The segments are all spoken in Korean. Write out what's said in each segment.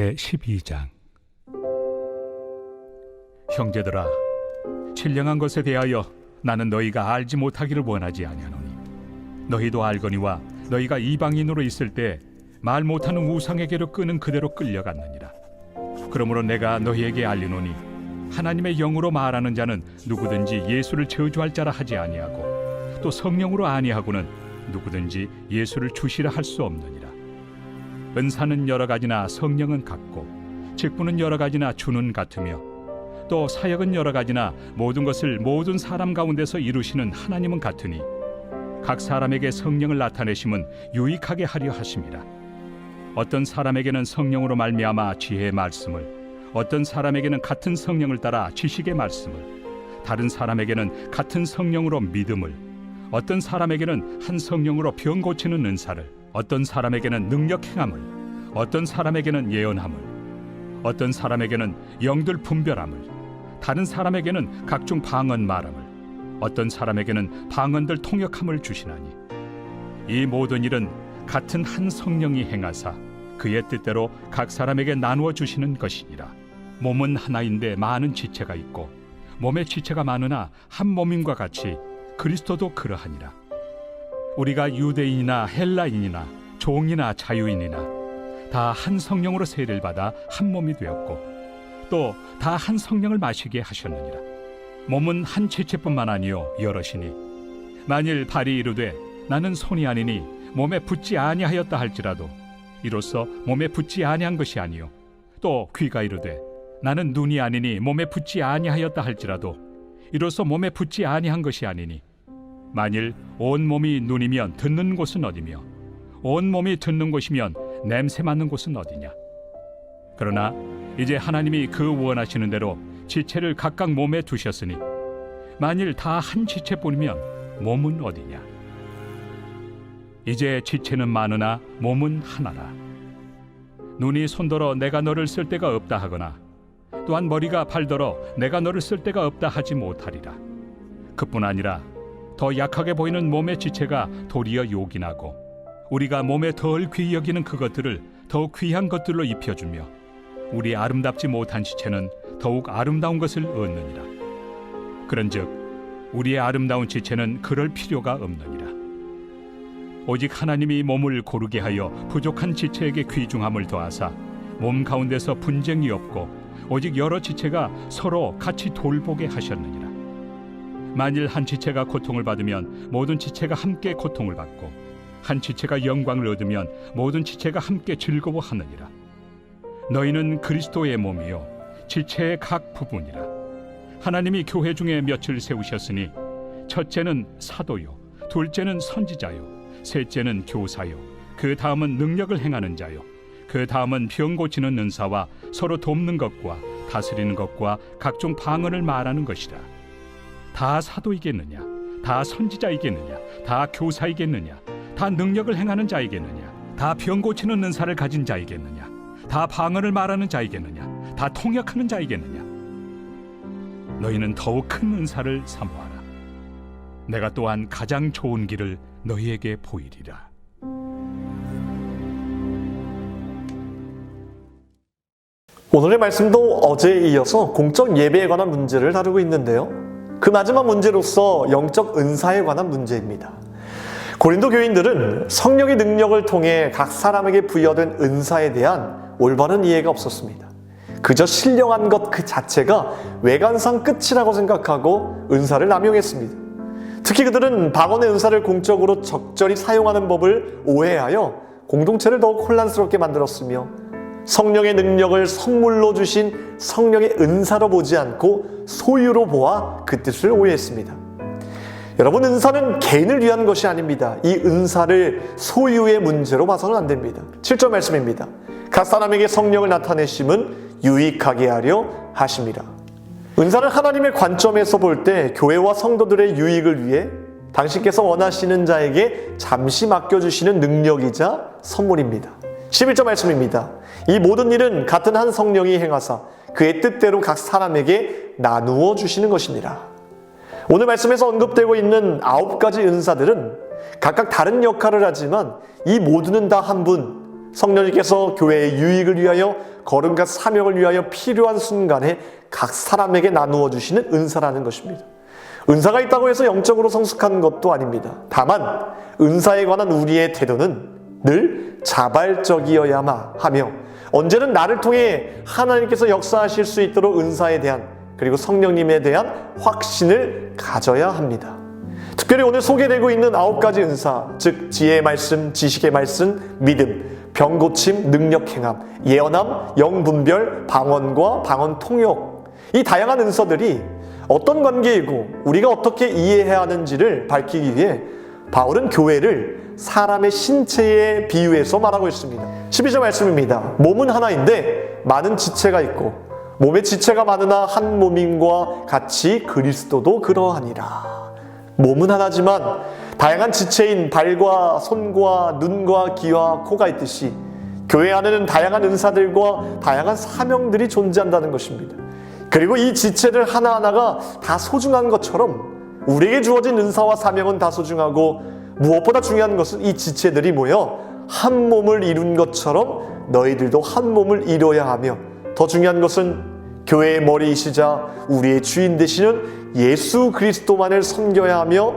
제12장. 형제들아, 신령한 것에 대하여 나는 너희가 알지 못하기를 원하지 아니하노니 너희도 알거니와 너희가 이방인으로 있을 때 말 못하는 우상에게로 끄는 그대로 끌려갔느니라. 그러므로 내가 너희에게 알리노니 하나님의 영으로 말하는 자는 누구든지 예수를 저주할 자라 하지 아니하고 또 성령으로 아니하고는 누구든지 예수를 주시라 할 수 없느니라. 은사는 여러 가지나 성령은 같고 직분은 여러 가지나 주는 같으며 또 사역은 여러 가지나 모든 것을 모든 사람 가운데서 이루시는 하나님은 같으니 각 사람에게 성령을 나타내심은 유익하게 하려 하심이라. 어떤 사람에게는 성령으로 말미암아 지혜의 말씀을, 어떤 사람에게는 같은 성령을 따라 지식의 말씀을, 다른 사람에게는 같은 성령으로 믿음을, 어떤 사람에게는 한 성령으로 병 고치는 은사를, 어떤 사람에게는 능력 행함을, 어떤 사람에게는 예언함을, 어떤 사람에게는 영들 분별함을, 다른 사람에게는 각종 방언 말함을, 어떤 사람에게는 방언들 통역함을 주시나니 이 모든 일은 같은 한 성령이 행하사 그의 뜻대로 각 사람에게 나누어 주시는 것이니라. 몸은 하나인데 많은 지체가 있고 몸의 지체가 많으나 한 몸임과 같이 그리스도도 그러하니라. 우리가 유대인이나 헬라인이나 종이나 자유인이나 다 한 성령으로 세례를 받아 한 몸이 되었고 또 다 한 성령을 마시게 하셨느니라. 몸은 한 지체뿐만 아니요 여럿이니 만일 발이 이르되 나는 손이 아니니 몸에 붙지 아니하였다 할지라도 이로써 몸에 붙지 아니한 것이 아니요 또 귀가 이르되 나는 눈이 아니니 몸에 붙지 아니하였다 할지라도 이로써 몸에 붙지 아니한 것이 아니니 만일 온 몸이 눈이면 듣는 곳은 어디며 온 몸이 듣는 곳이면 냄새 맡는 곳은 어디냐. 그러나 이제 하나님이 그 원하시는 대로 지체를 각각 몸에 두셨으니 만일 다 한 지체뿐이면 몸은 어디냐. 이제 지체는 많으나 몸은 하나라. 눈이 손더러 내가 너를 쓸 데가 없다 하거나 또한 머리가 발더러 내가 너를 쓸 데가 없다 하지 못하리라. 그뿐 아니라 더 약하게 보이는 몸의 지체가 도리어 요긴하고 우리가 몸에 덜 귀히 여기는 그것들을 더욱 귀한 것들로 입혀주며 우리 아름답지 못한 지체는 더욱 아름다운 것을 얻느니라. 그런즉 우리의 아름다운 지체는 그럴 필요가 없느니라. 오직 하나님이 몸을 고르게 하여 부족한 지체에게 귀중함을 더하사 몸 가운데서 분쟁이 없고 오직 여러 지체가 서로 같이 돌보게 하셨느니라. 만일 한 지체가 고통을 받으면 모든 지체가 함께 고통을 받고 한 지체가 영광을 얻으면 모든 지체가 함께 즐거워하느니라. 너희는 그리스도의 몸이요 지체의 각 부분이라. 하나님이 교회 중에 몇을 세우셨으니 첫째는 사도요 둘째는 선지자요 셋째는 교사요 그 다음은 능력을 행하는 자요 그 다음은 병 고치는 은사와 서로 돕는 것과 다스리는 것과 각종 방언을 말하는 것이라. 다 사도이겠느냐, 다 선지자이겠느냐, 다 교사이겠느냐, 다 능력을 행하는 자이겠느냐, 다 병 고치는 은사를 가진 자이겠느냐, 다 방언을 말하는 자이겠느냐, 다 통역하는 자이겠느냐. 너희는 더욱 큰 은사를 사모하라. 내가 또한 가장 좋은 길을 너희에게 보이리라. 오늘의 말씀도 어제에 이어서 공적 예배에 관한 문제를 다루고 있는데요. 그 마지막 문제로서 영적 은사에 관한 문제입니다. 고린도 교인들은 성령의 능력을 통해 각 사람에게 부여된 은사에 대한 올바른 이해가 없었습니다. 그저 신령한 것 그 자체가 외관상 끝이라고 생각하고 은사를 남용했습니다. 특히 그들은 방언의 은사를 공적으로 적절히 사용하는 법을 오해하여 공동체를 더욱 혼란스럽게 만들었으며 성령의 능력을 선물로 주신 성령의 은사로 보지 않고 소유로 보아 그 뜻을 오해했습니다. 여러분, 은사는 개인을 위한 것이 아닙니다. 이 은사를 소유의 문제로 봐서는 안 됩니다. 7절 말씀입니다. 각 사람에게 성령을 나타내심은 유익하게 하려 하심이라. 은사는 하나님의 관점에서 볼 때 교회와 성도들의 유익을 위해 당신께서 원하시는 자에게 잠시 맡겨주시는 능력이자 선물입니다. 11절 말씀입니다. 이 모든 일은 같은 한 성령이 행하사 그의 뜻대로 각 사람에게 나누어 주시는 것이니라. 오늘 말씀에서 언급되고 있는 9가지 은사들은 각각 다른 역할을 하지만 이 모두는 다 한 분, 성령님께서 교회의 유익을 위하여 걸음과 사명을 위하여 필요한 순간에 각 사람에게 나누어 주시는 은사라는 것입니다. 은사가 있다고 해서 영적으로 성숙한 것도 아닙니다. 다만 은사에 관한 우리의 태도는 늘 자발적이어야만 하며 언제는 나를 통해 하나님께서 역사하실 수 있도록 은사에 대한 그리고 성령님에 대한 확신을 가져야 합니다. 특별히 오늘 소개되고 있는 9가지 은사, 즉 지혜의 말씀, 지식의 말씀, 믿음, 병고침, 능력 행함, 예언함, 영분별, 방언과 방언 통역, 이 다양한 은사들이 어떤 관계이고 우리가 어떻게 이해해야 하는지를 밝히기 위해 바울은 교회를 사람의 신체에 비유해서 말하고 있습니다. 12절 말씀입니다. 몸은 하나인데 많은 지체가 있고 몸의 지체가 많으나 한 몸인과 같이 그리스도도 그러하니라. 몸은 하나지만 다양한 지체인 발과 손과 눈과 귀와 코가 있듯이 교회 안에는 다양한 은사들과 다양한 사명들이 존재한다는 것입니다. 그리고 이 지체들 하나하나가 다 소중한 것처럼 우리에게 주어진 은사와 사명은 다 소중하고 무엇보다 중요한 것은 이 지체들이 모여 한 몸을 이룬 것처럼 너희들도 한 몸을 이뤄야 하며 더 중요한 것은 교회의 머리이시자 우리의 주인 되시는 예수 그리스도만을 섬겨야 하며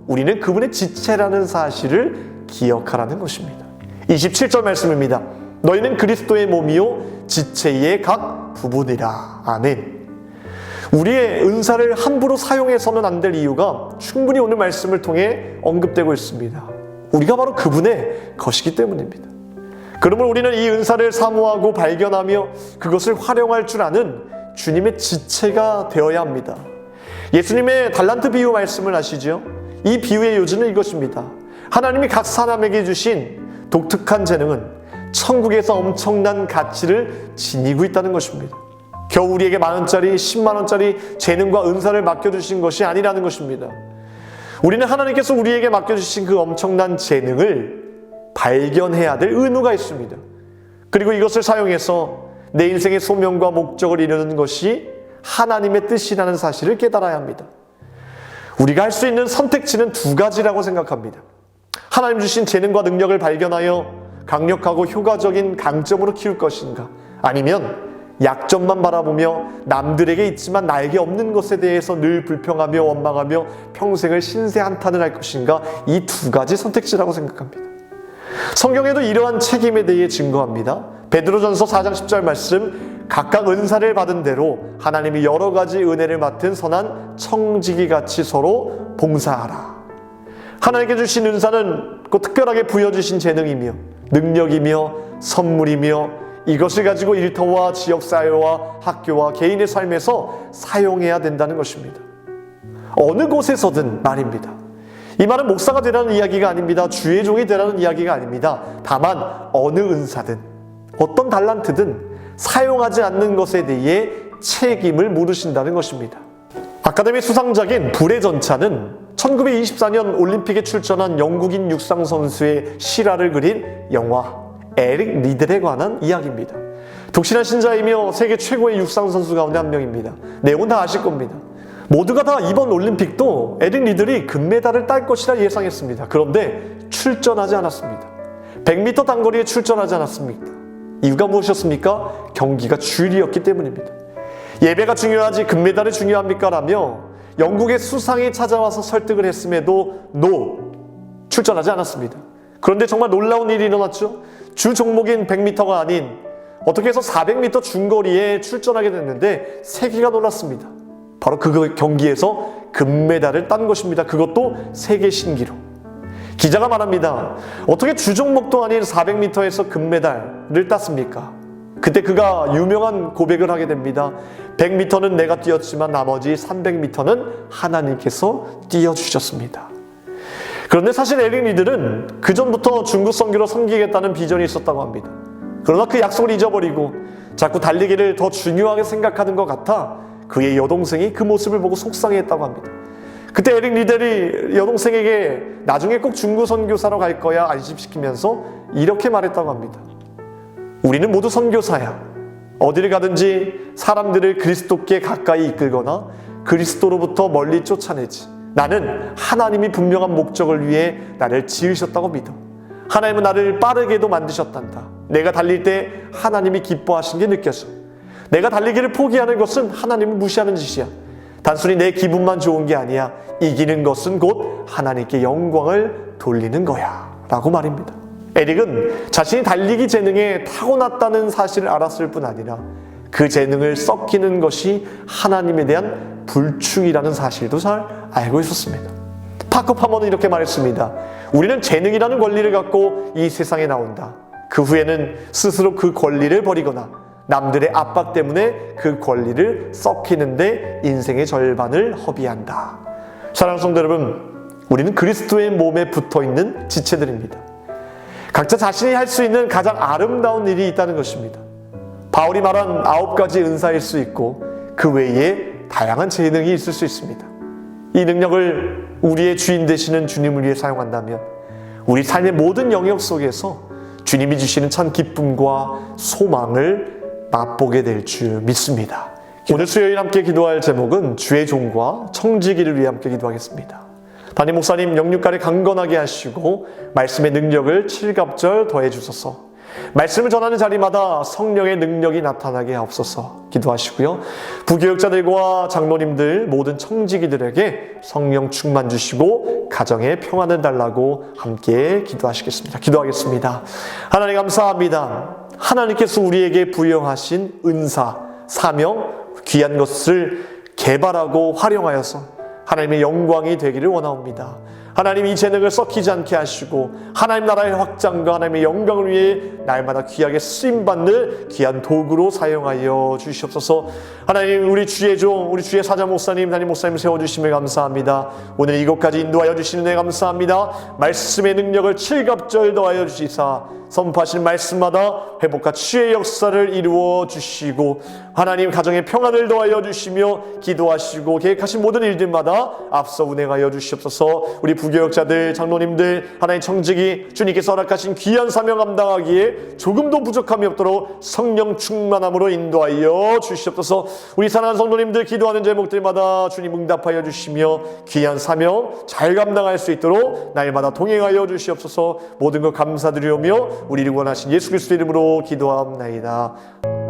우리는 그분의 지체라는 사실을 기억하라는 것입니다. 27절 말씀입니다. 너희는 그리스도의 몸이요 지체의 각 부분이라. 아멘. 우리의 은사를 함부로 사용해서는 안 될 이유가 충분히 오늘 말씀을 통해 언급되고 있습니다. 우리가 바로 그분의 것이기 때문입니다. 그러므로 우리는 이 은사를 사모하고 발견하며 그것을 활용할 줄 아는 주님의 지체가 되어야 합니다. 예수님의 달란트 비유 말씀을 아시죠? 이 비유의 요지는 이것입니다. 하나님이 각 사람에게 주신 독특한 재능은 천국에서 엄청난 가치를 지니고 있다는 것입니다. 겨우 우리에게 10,000원짜리, 100,000원짜리 재능과 은사를 맡겨주신 것이 아니라는 것입니다. 우리는 하나님께서 우리에게 맡겨주신 그 엄청난 재능을 발견해야 될 의무가 있습니다. 그리고 이것을 사용해서 내 인생의 소명과 목적을 이루는 것이 하나님의 뜻이라는 사실을 깨달아야 합니다. 우리가 할 수 있는 선택지는 2가지라고 생각합니다. 하나님 주신 재능과 능력을 발견하여 강력하고 효과적인 강점으로 키울 것인가, 아니면 약점만 바라보며 남들에게 있지만 나에게 없는 것에 대해서 늘 불평하며 원망하며 평생을 신세한탄을 할 것인가, 이 2가지 선택지라고 생각합니다. 성경에도 이러한 책임에 대해 증거합니다. 베드로전서 4장 10절 말씀, 각각 은사를 받은 대로 하나님이 여러 가지 은혜를 맡은 선한 청지기 같이 서로 봉사하라. 하나님께 주신 은사는 그 특별하게 부여주신 재능이며 능력이며 선물이며 이것을 가지고 일터와 지역사회와 학교와 개인의 삶에서 사용해야 된다는 것입니다. 어느 곳에서든 말입니다. 이 말은 목사가 되라는 이야기가 아닙니다. 주의 종이 되라는 이야기가 아닙니다. 다만 어느 은사든 어떤 달란트든 사용하지 않는 것에 대해 책임을 물으신다는 것입니다. 아카데미 수상작인 불의 전차는 1924년 올림픽에 출전한 영국인 육상 선수의 실화를 그린 영화 에릭 리들에 관한 이야기입니다. 독실한 신자이며 세계 최고의 육상 선수 가운데 한 명입니다. 내용은 다 아실 겁니다. 모두가 다 이번 올림픽도 에릭 리들이 금메달을 딸 것이라 예상했습니다. 그런데 출전하지 않았습니다. 100m 단거리에 출전하지 않았습니다. 이유가 무엇이었습니까? 경기가 주일이었기 때문입니다. 예배가 중요하지 금메달이 중요합니까? 라며 영국의 수상이 찾아와서 설득을 했음에도 출전하지 않았습니다. 그런데 정말 놀라운 일이 일어났죠. 주 종목인 100m가 아닌 어떻게 해서 400m 중거리에 출전하게 됐는데 세계가 놀랐습니다. 바로 그 경기에서 금메달을 딴 것입니다. 그것도 세계 신기록. 기자가 말합니다. 어떻게 주 종목도 아닌 400m에서 금메달을 땄습니까? 그때 그가 유명한 고백을 하게 됩니다. 100m는 내가 뛰었지만 나머지 300m는 하나님께서 뛰어주셨습니다. 그런데 사실 에릭 리들은 그전부터 중국 선교로 섬기겠다는 비전이 있었다고 합니다. 그러나 그 약속을 잊어버리고 자꾸 달리기를 더 중요하게 생각하는 것 같아 그의 여동생이 그 모습을 보고 속상해했다고 합니다. 그때 에릭 리들이 여동생에게 나중에 꼭 중국 선교사로 갈 거야 안심시키면서 이렇게 말했다고 합니다. 우리는 모두 선교사야. 어디를 가든지 사람들을 그리스도께 가까이 이끌거나 그리스도로부터 멀리 쫓아내지. 나는 하나님이 분명한 목적을 위해 나를 지으셨다고 믿어. 하나님은 나를 빠르게도 만드셨단다. 내가 달릴 때 하나님이 기뻐하신 게 느껴져. 내가 달리기를 포기하는 것은 하나님을 무시하는 짓이야. 단순히 내 기분만 좋은 게 아니야. 이기는 것은 곧 하나님께 영광을 돌리는 거야 라고 말입니다. 에릭은 자신이 달리기 재능에 타고났다는 사실을 알았을 뿐 아니라 그 재능을 썩히는 것이 하나님에 대한 불충이라는 사실도 잘 알고 있었습니다. 파커 파머는 이렇게 말했습니다. 우리는 재능이라는 권리를 갖고 이 세상에 나온다. 그 후에는 스스로 그 권리를 버리거나 남들의 압박 때문에 그 권리를 썩히는데 인생의 절반을 허비한다. 사랑하는 성도 여러분, 우리는 그리스도의 몸에 붙어있는 지체들입니다. 각자 자신이 할 수 있는 가장 아름다운 일이 있다는 것입니다. 바울이 말한 9가지 은사일 수 있고 그 외에 다양한 재능이 있을 수 있습니다. 이 능력을 우리의 주인 되시는 주님을 위해 사용한다면 우리 삶의 모든 영역 속에서 주님이 주시는 참 기쁨과 소망을 맛보게 될 줄 믿습니다. 오늘 수요일 함께 기도할 제목은 주의 종과 청지기를 위해 함께 기도하겠습니다. 담임 목사님 영육간에 강건하게 하시고 말씀의 능력을 칠갑절 더해 주소서. 말씀을 전하는 자리마다 성령의 능력이 나타나게 하옵소서 기도하시고요. 부교육자들과 장로님들 모든 청지기들에게 성령 충만 주시고 가정에 평안을 달라고 함께 기도하시겠습니다. 기도하겠습니다. 하나님 감사합니다. 하나님께서 우리에게 부여하신 은사, 사명, 귀한 것을 개발하고 활용하여서 하나님의 영광이 되기를 원하옵니다. 하나님 이 재능을 썩히지 않게 하시고 하나님 나라의 확장과 하나님의 영광을 위해 날마다 귀하게 쓰임받는 귀한 도구로 사용하여 주시옵소서. 하나님 우리 주의 종, 우리 주의 사자 목사님, 담임 목사님 세워주심에 감사합니다. 오늘 이곳까지 인도하여 주시는 데 감사합니다. 말씀의 능력을 칠갑절 더하여 주시사 선포하신 말씀마다 회복과 치유의 역사를 이루어 주시고 하나님 가정의 평안을 더하여 주시며 기도하시고 계획하신 모든 일들마다 앞서 운행하여 주시옵소서. 우리 부교역자들, 장로님들, 하나님 청지기 주님께서 허락하신 귀한 사명 감당하기에 조금도 부족함이 없도록 성령 충만함으로 인도하여 주시옵소서. 우리 사랑하는 성도님들 기도하는 제목들마다 주님 응답하여 주시며 귀한 사명 잘 감당할 수 있도록 날마다 동행하여 주시옵소서. 모든 것 감사드리오며 우리를 원하신 예수 그리스도 이름으로 기도하옵나이다.